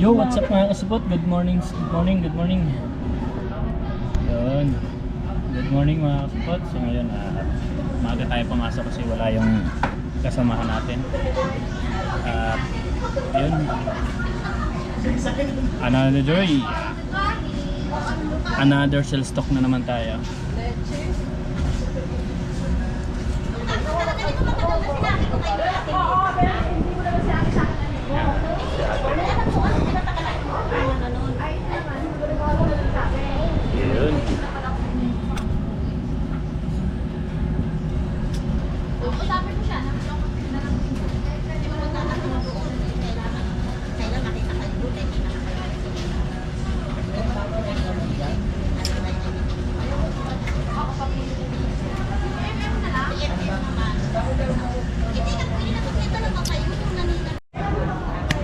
Yo, what's up mga kasupot? Good morning, good morning, good morning. Yun. Good morning mga kasupot. So ngayon, maaga tayo pumasok kasi wala yung kasamahan natin. At yun. Another joy. Another sell stock na naman tayo. Yun.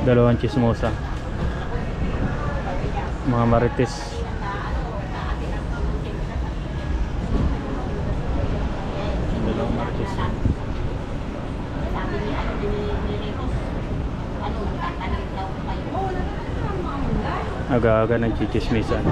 Dalawang chismosa, mga marites. Dalawang marites. Aga-aga ng chichismisan.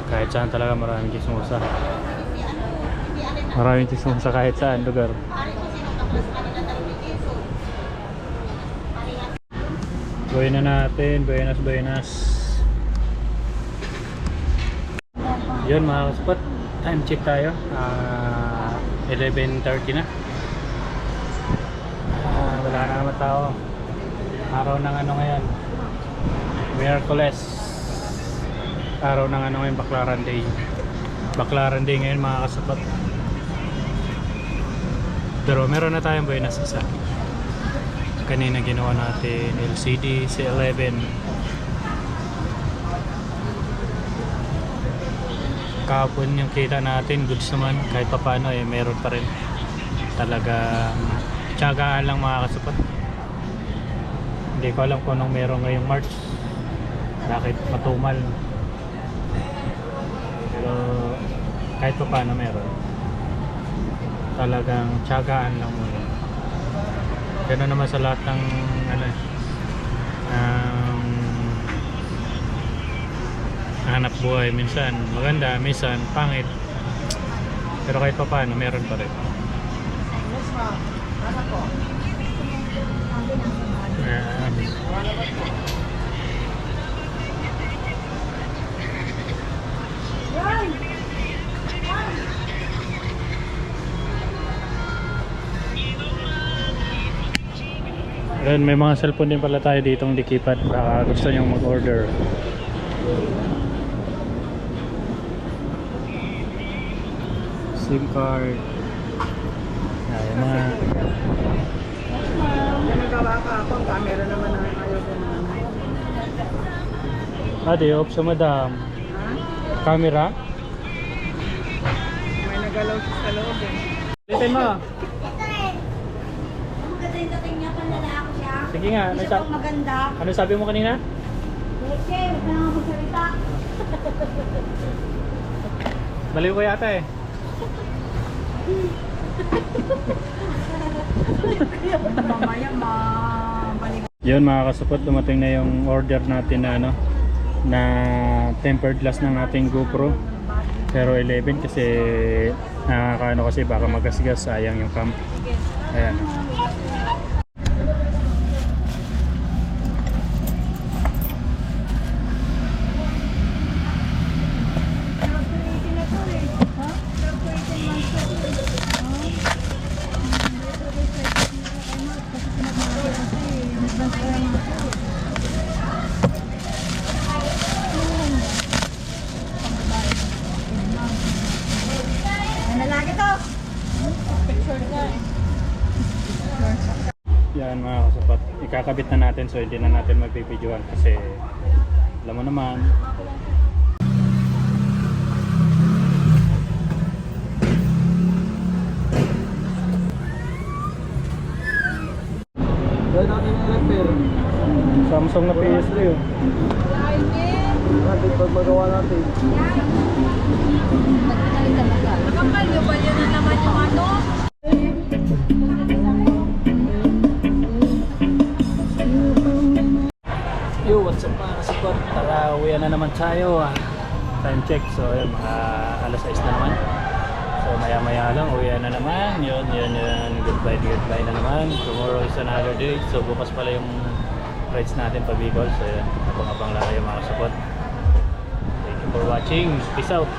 Kahit saan talaga maraming chismosa. Maraming chismosa kahit saan lugar. Buhay na natin, buenas. Yun mga kasupot, time check tayo. 11:30 na. Wala na naman tao. Araw ng ano ngayon, Miyerkules. Araw ng ano ngayon, Baclaran Day. Baclaran Day ngayon mga kasupot. Pero meron na tayong buenas isa. Kanina ginawa natin LCD C11. Kahapon yung kita natin, goods naman. Kahit pa paano meron pa rin. Talagang tiyagaan lang mga kasupot. Hindi ko alam kung anong meron ngayong March. Bakit matumal. Pero kahit pa paano meron. Talagang tiyagaan lang muna. Ganoon naman sa lahat ng hanap buhay. Minsan maganda, minsan pangit. Pero kahit pa paano meron pa rin. Ayun, may mga cellphone din pala tayo ditong dikipat. Baka gusto nyo mag-order. SIM card. Ayan mga Nagawa ka ako, camera naman ang ayaw ko na. Ate, off sa madam. Camera? May nagalaw sa loob eh. Litin mo. Dating niya pala na ako siya. Sige nga, Isa pang maganda. ano sabi mo kanina? Okay, huwag na nga magsalita. Baliw ko yata eh. Mamaya mabalik. Yun mga kasupot, dumating na yung order natin na ano, na tempered glass ng ating GoPro. Pero 11 kasi nakakaano kasi baka magasgas, sayang yung cam. Ayan. Nalagi to. Picture ka. Yan mga kasupot, ikakabit na natin so hindi na natin magbibidyohan kasi alam mo naman. Dahil natin yung repair. Samsung na PS3 oh. Pag magawa natin. Nakapalyo-balyo na naman yung ano. Yo, what's up mga kasipot? Tara, uwian na naman tayo. Time check. So, ayun, mga alas 6 na naman. So, maya-maya lang, uwian na naman. Yun. Goodbye na naman. Tomorrow is another day. So, bukas pala yung rides natin pa Bicol. So, yun, abang-abang lang kayo mga kasipot. Thank you for watching. Peace out.